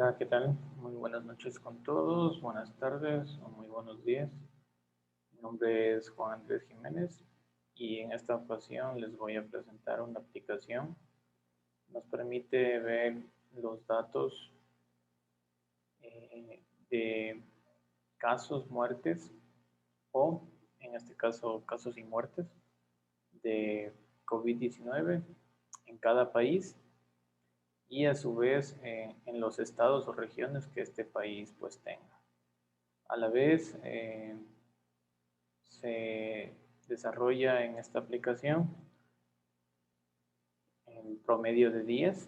Hola, ¿qué tal? Muy buenas noches con todos, buenas tardes o muy buenos días. Mi nombre es Juan Andrés Jiménez y en esta ocasión les voy a presentar una aplicación que nos permite ver los datos de casos, muertes o, en este caso, casos y muertes de COVID-19 en cada país y a su vez en los estados o regiones que este país pues tenga. A la vez se desarrolla en esta aplicación en promedio de días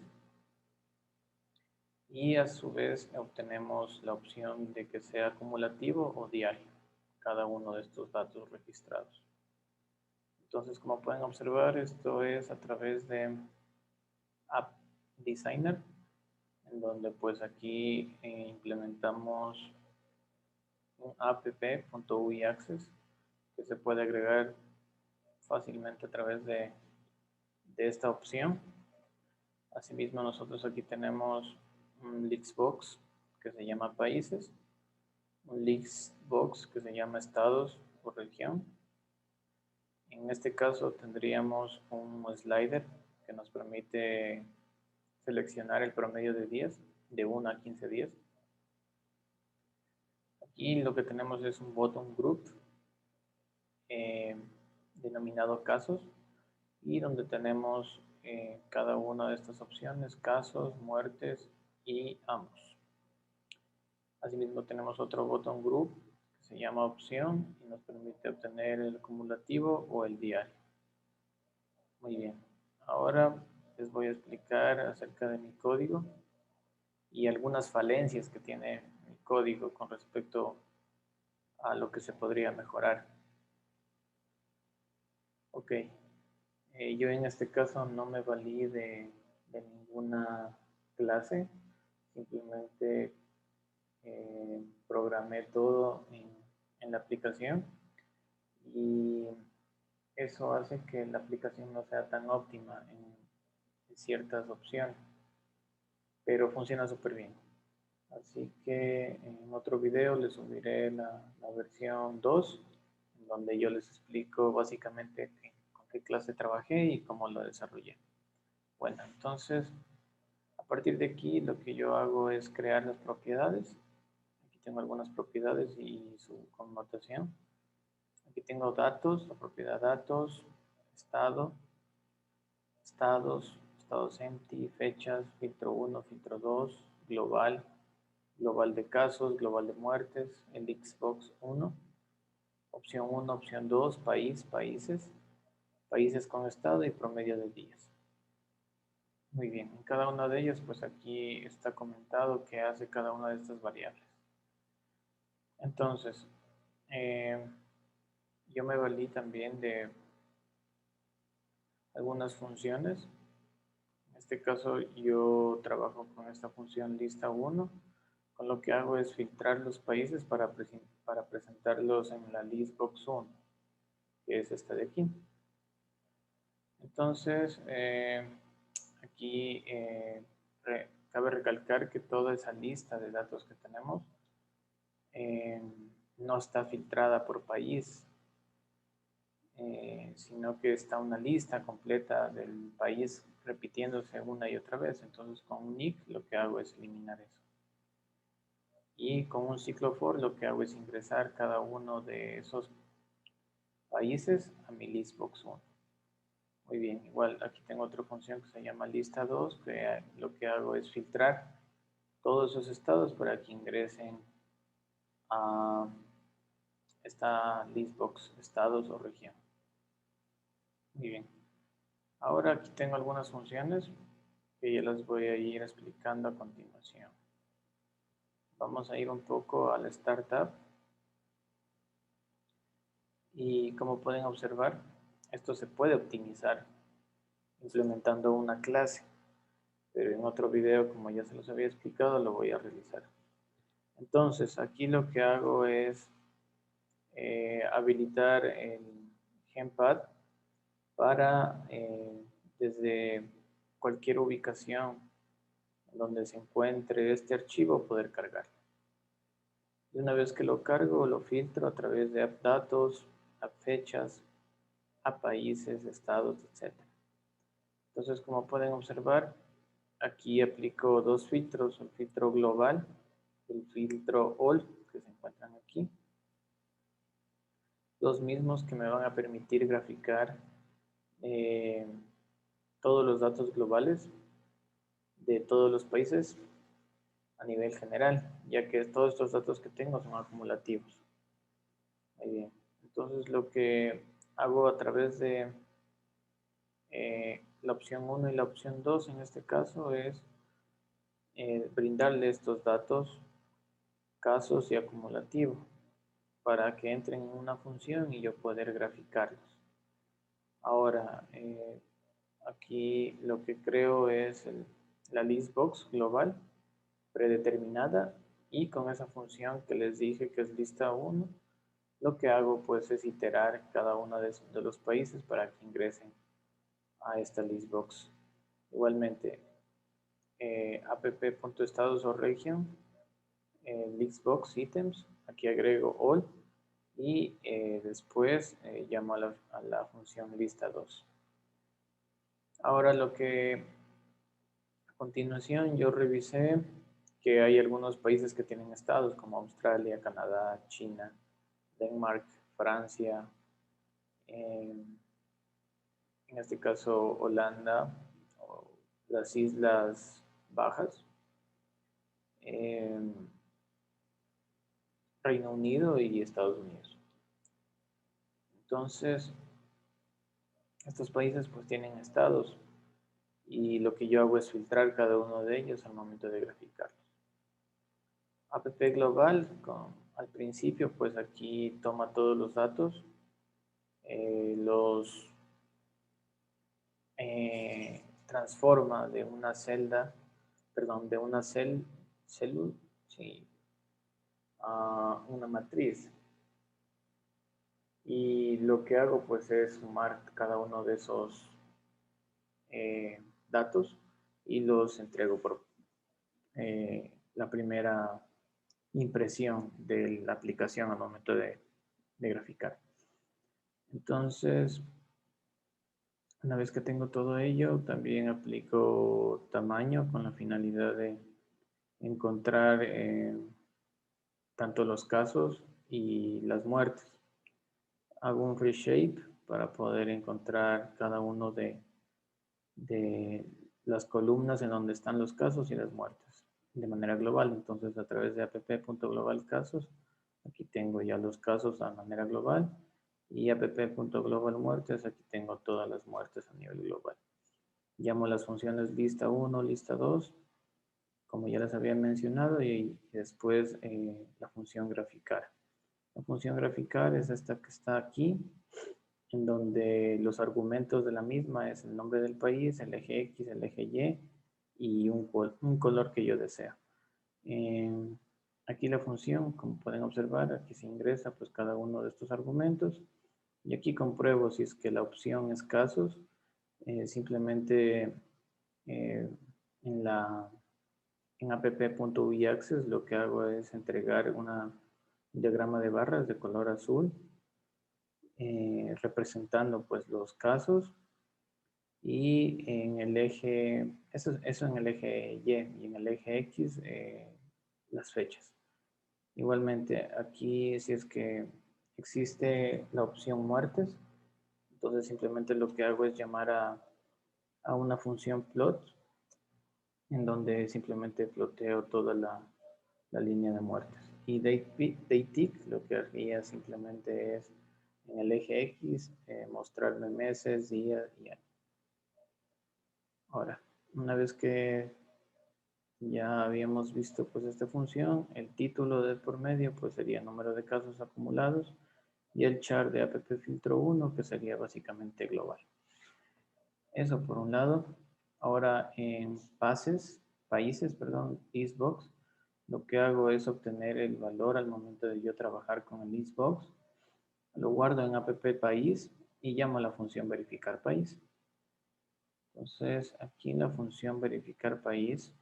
y a su vez obtenemos la opción de que sea acumulativo o diario cada uno de estos datos registrados. Entonces, como pueden observar, esto es a través de App Designer, en donde pues aquí implementamos un app.ui access que se puede agregar fácilmente a través de esta opción. Asimismo, nosotros aquí tenemos un Lixbox que se llama países, un Lixbox que se llama estados o región. En este caso tendríamos un slider que nos permite seleccionar el promedio de días, de 1 a 15 días. Aquí lo que tenemos es un bottom group denominado casos y donde tenemos cada una de estas opciones, casos, muertes y ambos. Asimismo tenemos otro botón group que se llama opción y nos permite obtener el acumulativo o el diario. Muy bien, ahora les voy a explicar acerca de mi código y algunas falencias que tiene mi código con respecto a lo que se podría mejorar. Ok, yo en este caso no me valí de ninguna clase, simplemente programé todo en la aplicación y eso hace que la aplicación no sea tan óptima en ciertas opciones, pero funciona súper bien. Así que en otro video les subiré la versión 2, en donde yo les explico básicamente con qué clase trabajé y cómo lo desarrollé. Bueno, entonces, a partir de aquí lo que yo hago es crear las propiedades. Aquí tengo algunas propiedades y su connotación. Aquí tengo datos, la propiedad datos, estado, estados empty, fechas, filtro 1, filtro 2, global, global de casos, global de muertes, el Xbox 1, opción 1, opción 2, país, países, países con estado y promedio de días. Muy bien, en cada una de ellas pues aquí está comentado qué hace cada una de estas variables. Entonces, yo me valí también de algunas funciones. En este caso yo trabajo con esta función lista 1. Con lo que hago es filtrar los países para presentarlos en la listbox 1, que es esta de aquí. Entonces, aquí cabe recalcar que toda esa lista de datos que tenemos no está filtrada por país, sino que está una lista completa del país repitiéndose una y otra vez. Entonces con un if lo que hago es eliminar eso. Y con un ciclo for lo que hago es ingresar cada uno de esos países a mi listbox 1. Muy bien, igual aquí tengo otra función que se llama lista 2, que lo que hago es filtrar todos esos estados para que ingresen a esta listbox estados o región. Muy bien. Ahora aquí tengo algunas funciones que ya las voy a ir explicando a continuación. Vamos a ir un poco al startup. Y como pueden observar, esto se puede optimizar implementando una clase. Pero en otro video, como ya se los había explicado, lo voy a realizar. Entonces, aquí lo que hago es habilitar el Genpad para desde cualquier ubicación donde se encuentre este archivo, poder cargarlo. Y una vez que lo cargo, lo filtro a través de app datos, app fechas, a países, estados, etc. Entonces, como pueden observar, aquí aplico dos filtros, el filtro global, el filtro all, que se encuentran aquí. Los mismos que me van a permitir graficar todos los datos globales de todos los países a nivel general, ya que todos estos datos que tengo son acumulativos. Muy bien. Entonces, lo que hago a través de la opción 1 y la opción 2 en este caso es brindarle estos datos, casos y acumulativo para que entren en una función y yo poder graficarlos. Ahora, aquí lo que creo es la listbox global predeterminada y con esa función que les dije que es lista 1, lo que hago pues es iterar cada uno de los países para que ingresen a esta listbox. Igualmente, app.estados o región, listbox items, aquí agrego all y después llamo a la función lista 2. Ahora lo que a continuación yo revisé que hay algunos países que tienen estados como Australia, Canadá, China, Denmark, Francia, en este caso Holanda, o las Islas Bajas, Reino Unido y Estados Unidos. Entonces, estos países pues tienen estados y lo que yo hago es filtrar cada uno de ellos al momento de graficarlos. App global, al principio pues aquí toma todos los datos, los transforma de una celda, perdón, de una célula, sí, a una matriz. Y lo que hago pues es sumar cada uno de esos datos y los entrego por la primera impresión de la aplicación al momento de graficar. Entonces, una vez que tengo todo ello, también aplico tamaño con la finalidad de encontrar tanto los casos y las muertes. Hago un reshape para poder encontrar cada uno de las columnas en donde están los casos y las muertes de manera global. Entonces, a través de app.global_casos, aquí tengo ya los casos a manera global y app.global_muertes, aquí tengo todas las muertes a nivel global. Llamo las funciones lista 1, lista 2, como ya les había mencionado, y después la función graficar. La función graficar es esta que está aquí, en donde los argumentos de la misma es el nombre del país, el eje X, el eje Y un color que yo deseo. Aquí la función, como pueden observar, aquí se ingresa pues cada uno de estos argumentos y aquí compruebo si es que la opción es casos, simplemente en app.uiAccess lo que hago es entregar un diagrama de barras de color azul representando pues los casos y en el eje, eso en el eje Y y en el eje X las fechas. Igualmente aquí si es que existe la opción muertes, entonces simplemente lo que hago es llamar a una función plot en donde simplemente ploteo toda la línea de muertes. Y dateIC lo que haría simplemente es en el eje X mostrarme meses, días y años. Ahora, una vez que ya habíamos visto pues esta función, el título de por medio pues sería número de casos acumulados y el char de app_filtro1 que sería básicamente global. Eso por un lado. Ahora en países, perdón, listbox, lo que hago es obtener el valor al momento de yo trabajar con el listbox. Lo guardo en app_país y llamo a la función verificar país. Entonces aquí en la función verificar país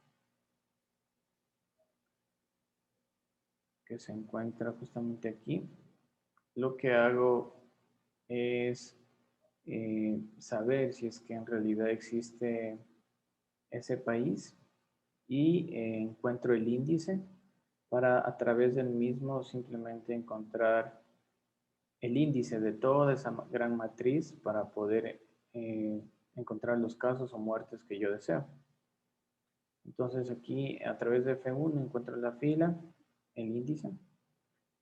que se encuentra justamente aquí, lo que hago es saber si es que en realidad existe ese país y encuentro el índice para a través del mismo simplemente encontrar el índice de toda esa gran matriz para poder encontrar los casos o muertes que yo deseo. Entonces aquí a través de F1 encuentro la fila, el índice.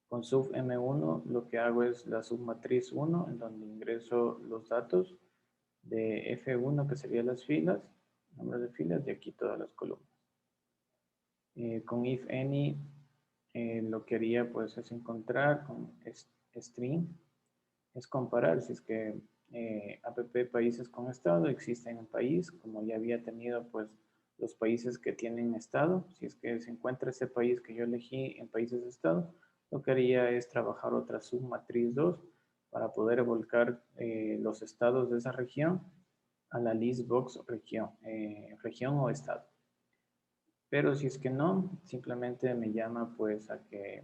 Con sub M1 lo que hago es la submatriz 1 en donde ingreso los datos de F1 que serían las filas, nombre de filas y aquí todas las columnas. Con if any lo que haría pues es encontrar con string, es comparar si es que app países con estado existen en país, como ya había tenido pues los países que tienen estado, si es que se encuentra ese país que yo elegí en países de estado, lo que haría es trabajar otra submatriz 2 para poder volcar los estados de esa región a la listbox región, región o estado. Pero si es que no, simplemente me llama pues a que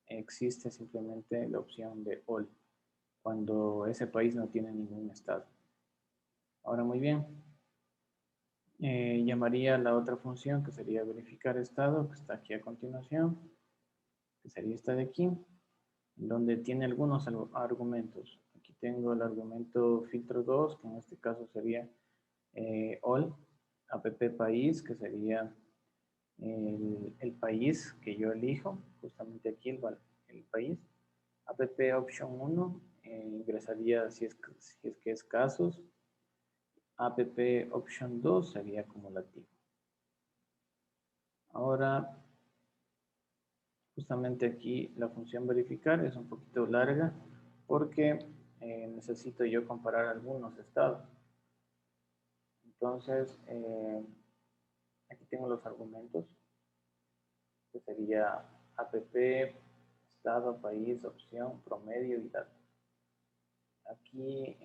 existe simplemente la opción de all cuando ese país no tiene ningún estado. Ahora muy bien, llamaría la otra función que sería verificar estado, que está aquí a continuación, que sería esta de aquí, donde tiene algunos argumentos. Aquí tengo el argumento filtro 2, que en este caso sería all, app país, que sería el país que yo elijo, justamente aquí el país. App option 1 ingresaría si es que es casos. App option 2 sería acumulativo. Ahora, justamente aquí la función verificar es un poquito larga porque necesito yo comparar algunos estados. Entonces, aquí tengo los argumentos, que sería app, estado, país, opción, promedio y datos. Aquí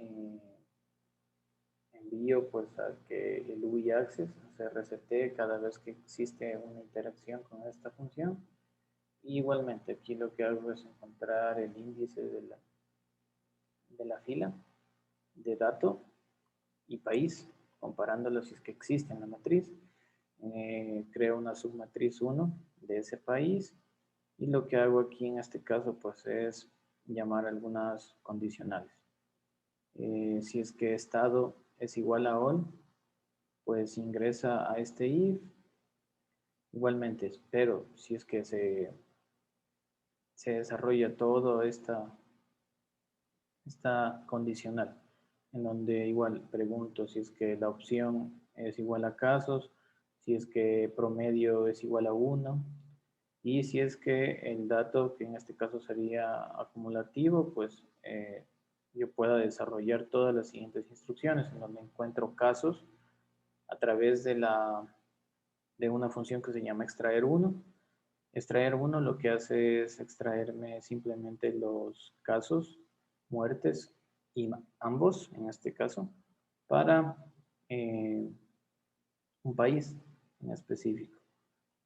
envío pues a que el UI access se resete cada vez que existe una interacción con esta función. Y igualmente aquí lo que hago es encontrar el índice de la fila de dato y país, comparándolo si es que existe en la matriz. Creo una submatriz 1 de ese país y lo que hago aquí en este caso pues es llamar algunas condicionales. Si es que estado es igual a all, pues ingresa a este if. Igualmente, pero si es que se desarrolla todo esta condicional, en donde igual pregunto si es que la opción es igual a casos, si es que promedio es igual a 1 y si es que el dato, que en este caso sería acumulativo, pues yo pueda desarrollar todas las siguientes instrucciones en donde encuentro casos a través de una función que se llama extraer 1. Extraer 1 lo que hace es extraerme simplemente los casos, muertes y ambos, en este caso, para un país en específico.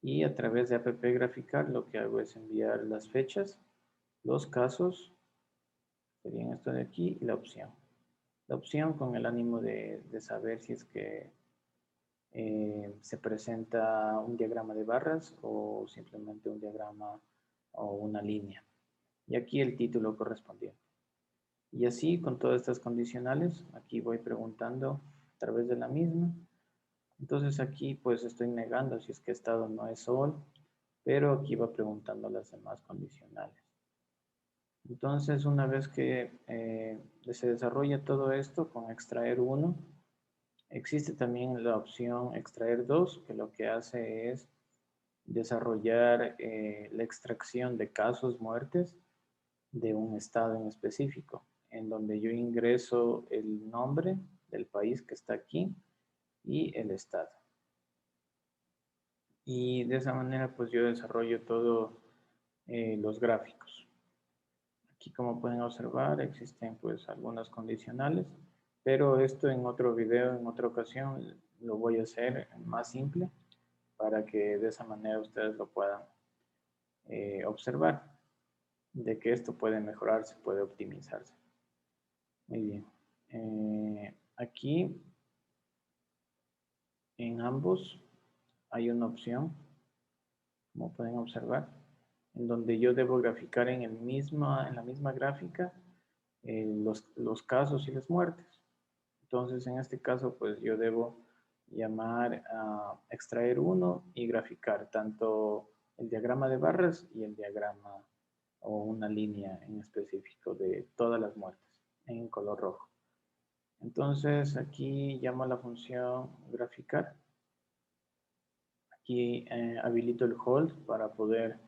Y a través de app graficar lo que hago es enviar las fechas, los casos, serían esto de aquí, y la opción. La opción con el ánimo de saber si es que se presenta un diagrama de barras o simplemente un diagrama o una línea. Y aquí el título correspondiente. Y así con todas estas condicionales, aquí voy preguntando a través de la misma. Entonces aquí pues estoy negando si es que estado no es all, pero aquí va preguntando las demás condicionales. Entonces una vez que se desarrolla todo esto con extraer 1, existe también la opción extraer 2, que lo que hace es desarrollar la extracción de casos muertes de un estado en específico, en donde yo ingreso el nombre del país que está aquí y el estado. Y de esa manera pues yo desarrollo todos los gráficos. Aquí como pueden observar existen pues algunas condicionales, pero esto en otro video, en otra ocasión lo voy a hacer más simple para que de esa manera ustedes lo puedan observar de que esto puede mejorarse, puede optimizarse. Muy bien. Aquí en ambos hay una opción, como pueden observar, en donde yo debo graficar en la misma gráfica los casos y las muertes. Entonces, en este caso, pues yo debo llamar a extraer uno y graficar tanto el diagrama de barras y el diagrama o una línea en específico de todas las muertes en color rojo. Entonces, aquí llamo a la función graficar. Aquí habilito el hold para poder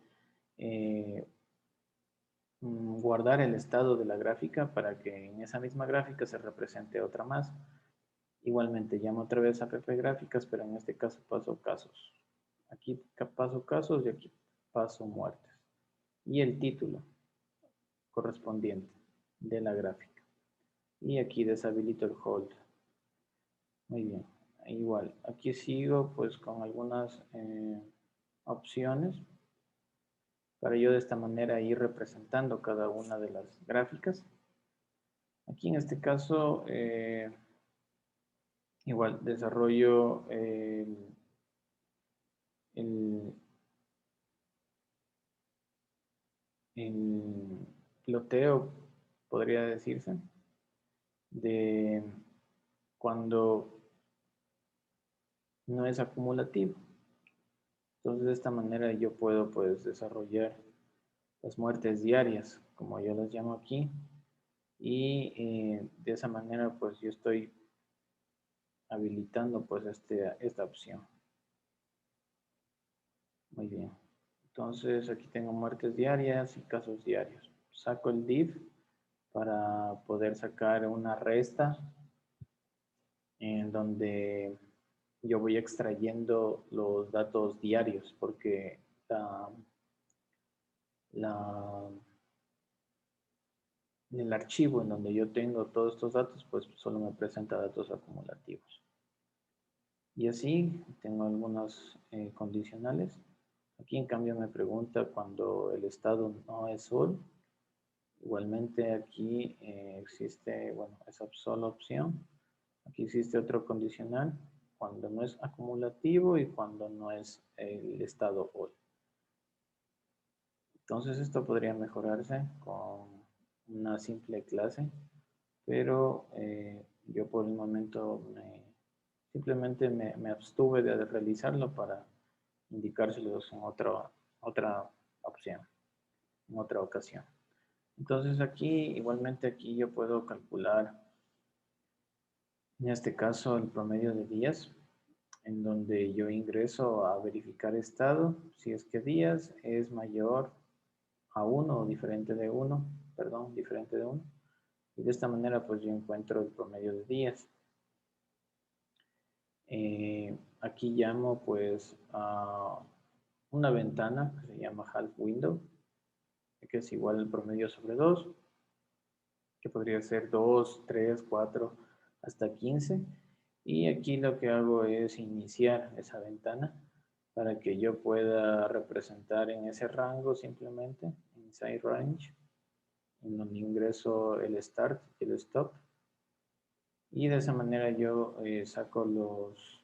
guardar el estado de la gráfica para que en esa misma gráfica se represente otra más. Igualmente llamo otra vez a app gráficas, pero en este caso paso casos. Aquí paso casos y aquí paso muertes. Y el título correspondiente de la gráfica. Y aquí deshabilito el hold. Muy bien. Igual, aquí sigo pues con algunas opciones para yo de esta manera ir representando cada una de las gráficas. Aquí en este caso, igual desarrollo el ploteo, podría decirse, de cuando no es acumulativo. Entonces de esta manera yo puedo pues desarrollar las muertes diarias, como yo las llamo aquí, y de esa manera pues yo estoy habilitando pues esta opción. Muy bien. Entonces aquí tengo muertes diarias y casos diarios. Saco el div para poder sacar una resta en donde yo voy extrayendo los datos diarios porque el archivo en donde yo tengo todos estos datos pues solo me presenta datos acumulativos. Y así tengo algunos condicionales. Aquí en cambio me pregunta cuando el estado no es sol. Igualmente aquí existe, bueno, esa sola opción. Aquí existe otro condicional cuando no es acumulativo y cuando no es el estado all. Entonces esto podría mejorarse con una simple clase, pero yo por el momento simplemente me abstuve de realizarlo para indicárselos en otra opción, en otra ocasión. Entonces aquí, igualmente aquí yo puedo calcular, en este caso, el promedio de días, en donde yo ingreso a verificar estado, si es que días es mayor a 1 o diferente de 1, perdón, diferente de 1. Y de esta manera pues yo encuentro el promedio de días. Aquí llamo pues a una ventana que se llama half window, que es igual al promedio sobre 2, que podría ser 2, 3, 4, hasta 15. Y aquí lo que hago es iniciar esa ventana para que yo pueda representar en ese rango simplemente, inside range, en donde ingreso el start y el stop. Y de esa manera yo saco los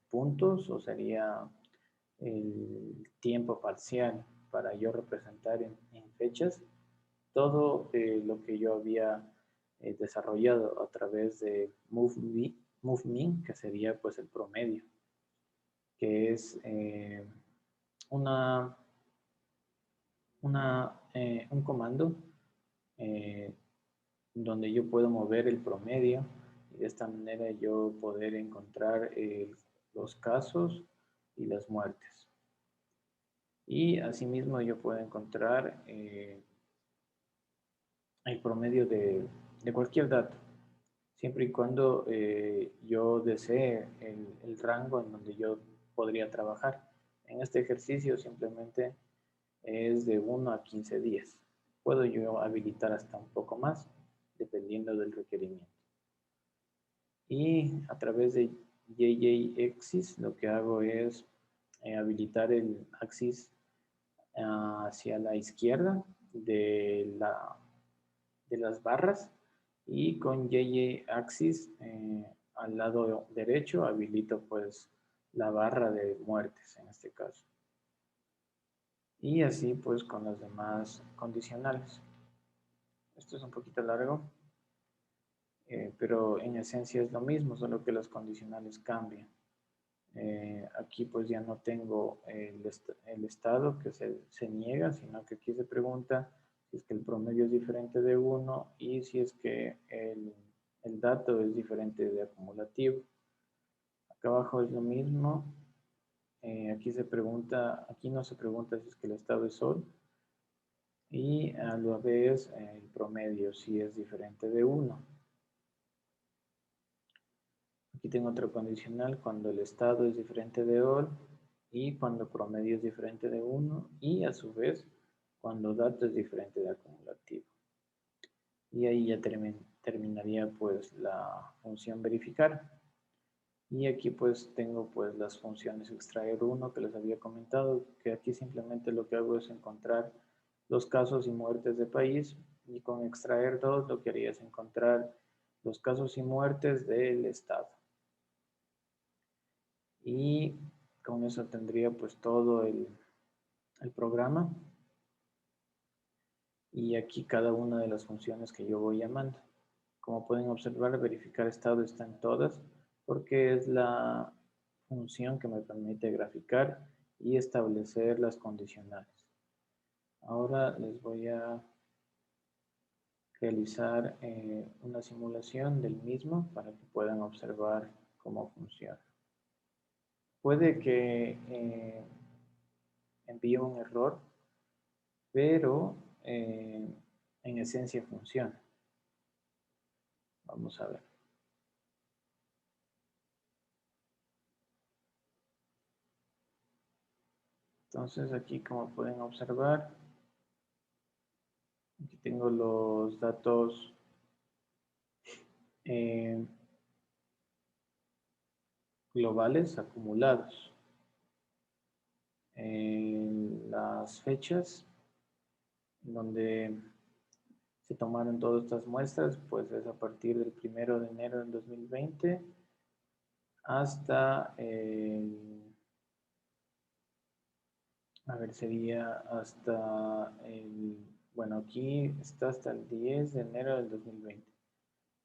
puntos, o sería el tiempo parcial para yo representar en fechas todo lo que yo había desarrollado a través de MoveMean, que sería pues el promedio, que es un comando donde yo puedo mover el promedio y de esta manera yo poder encontrar los casos y las muertes. Y asimismo yo puedo encontrar el promedio de cualquier dato, siempre y cuando yo desee el rango en donde yo podría trabajar. En este ejercicio simplemente es de 1 a 15 días. Puedo yo habilitar hasta un poco más, dependiendo del requerimiento. Y a través de JJ Axis lo que hago es habilitar el axis hacia la izquierda de las barras, y con Y-axis al lado derecho habilito pues la barra de muertes en este caso. Y así pues con los demás condicionales. Esto es un poquito largo, pero en esencia es lo mismo, solo que los condicionales cambian. Aquí pues ya no tengo el estado que se niega, sino que aquí se pregunta si es que el promedio es diferente de 1 y si es que el dato es diferente de acumulativo. Acá abajo es lo mismo. Aquí no se pregunta si es que el estado es sol, y a la vez el promedio si es diferente de 1. Aquí tengo otro condicional cuando el estado es diferente de all y cuando el promedio es diferente de 1, y a su vez cuando dato es diferente de acumulativo. Y ahí ya terminaría pues la función verificar. Y aquí pues tengo pues las funciones extraer 1 que les había comentado, que aquí simplemente lo que hago es encontrar los casos y muertes de país, y con extraer 2 lo que haría es encontrar los casos y muertes del estado. Y con eso tendría pues todo el programa, y aquí cada una de las funciones que yo voy llamando. Como pueden observar, verificar estado está en todas porque es la función que me permite graficar y establecer las condicionales. Ahora les voy a realizar una simulación del mismo para que puedan observar cómo funciona. Puede que envíe un error, pero en esencia funciona. Vamos a ver. Entonces aquí, como pueden observar, aquí tengo los datos globales acumulados. Las fechas donde se tomaron todas estas muestras, pues es a partir del 1 de enero del 2020 hasta sería hasta bueno, aquí está hasta el 10 de enero del 2020,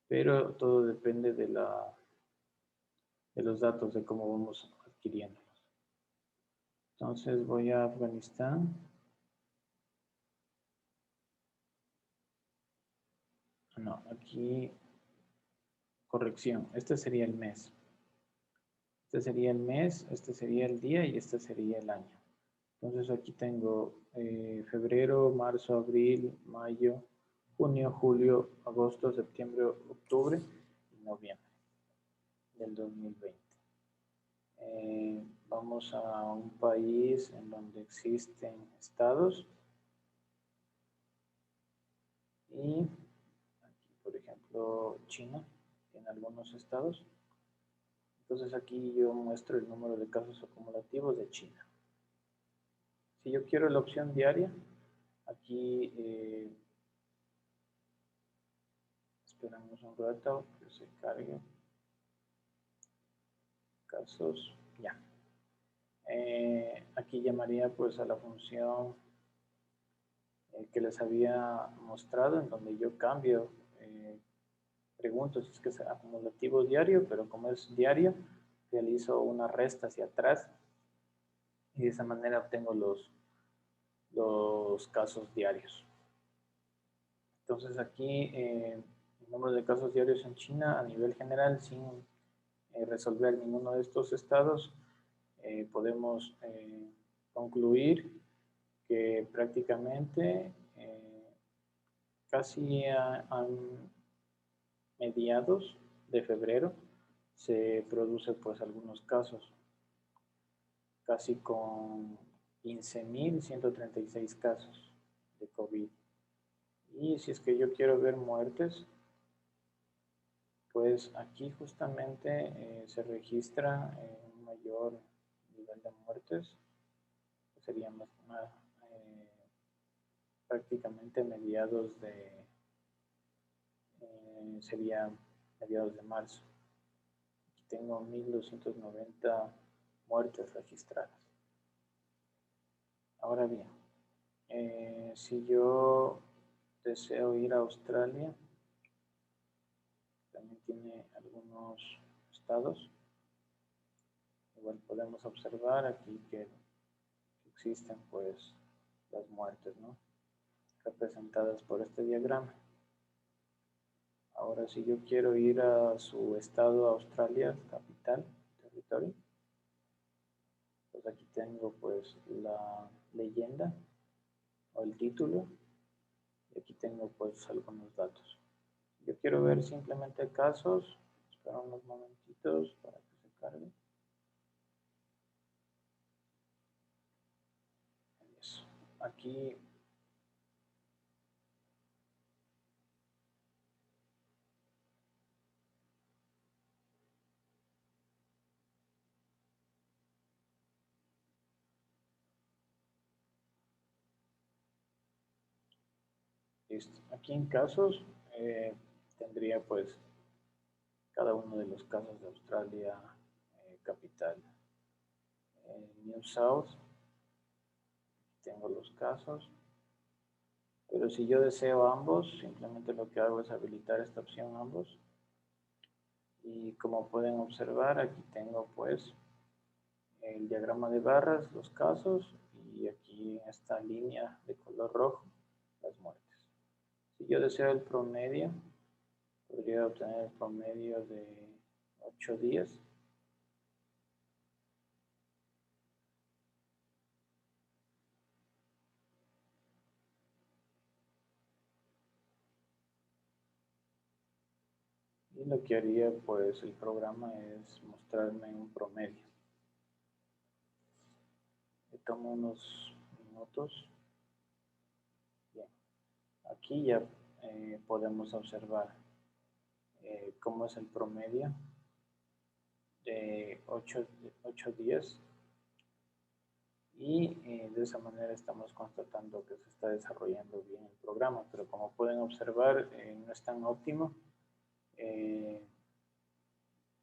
pero todo depende de los datos, de cómo vamos adquiriéndolos. Entonces voy a Afganistán. No, aquí, corrección, este sería el mes. Este sería el mes, este sería el día y este sería el año. Entonces aquí tengo febrero, marzo, abril, mayo, junio, julio, agosto, septiembre, octubre y noviembre del 2020. Vamos a un país en donde existen estados, y aquí por ejemplo China tiene algunos estados. Entonces aquí yo muestro el número de casos acumulativos de China. Si yo quiero la opción diaria, aquí esperamos un rato que se cargue. Casos, ya. Aquí llamaría pues a la función que les había mostrado, en donde yo cambio, pregunto si es que es acumulativo diario, pero como es diario, realizo una resta hacia atrás y de esa manera obtengo los casos diarios. Entonces aquí el número de casos diarios en China a nivel general, sin resolver ninguno de estos estados, podemos concluir que prácticamente casi a mediados de febrero se producen pues algunos casos, casi con 15.136 casos de COVID. Y si es que yo quiero ver muertes, pues aquí justamente se registra un mayor nivel de muertes, que sería más prácticamente mediados de, sería mediados de marzo. Aquí tengo 1290 muertes registradas. Ahora bien, si yo deseo ir a Australia, también tiene algunos estados. Igual podemos observar aquí que existen pues las muertes, ¿no?, representadas por este diagrama. Ahora, si yo quiero ir a su estado, Australia, capital, territorio, pues aquí tengo pues la leyenda o el título, y aquí tengo pues algunos datos. Yo quiero ver simplemente casos, espera unos momentitos para que se cargue. Eso. Aquí listo. Aquí en casos tendría pues cada uno de los casos de Australia, capital, New South, tengo los casos, pero si yo deseo ambos, simplemente lo que hago es habilitar esta opción ambos, y como pueden observar aquí tengo pues el diagrama de barras, los casos, y aquí en esta línea de color rojo las muertes. Si yo deseo el promedio, podría obtener el promedio de 8 días. Y lo que haría pues el programa es mostrarme un promedio. Le tomo unos minutos. Bien, aquí ya podemos observar cómo es el promedio de 8 días, y de esa manera estamos constatando que se está desarrollando bien el programa, pero como pueden observar no es tan óptimo.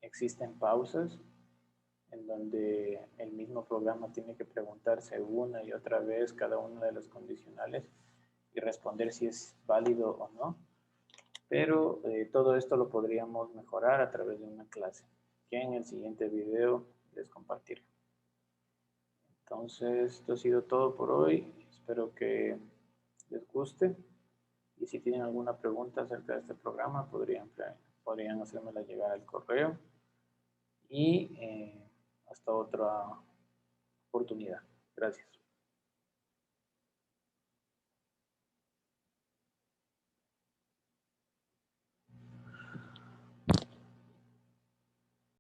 Existen pausas en donde el mismo programa tiene que preguntarse una y otra vez cada una de las condicionales y responder si es válido o no. Pero todo esto lo podríamos mejorar a través de una clase que en el siguiente video les compartiré. Entonces, esto ha sido todo por hoy. Espero que les guste. Y si tienen alguna pregunta acerca de este programa, podrían hacérmela llegar al correo. Y hasta otra oportunidad. Gracias.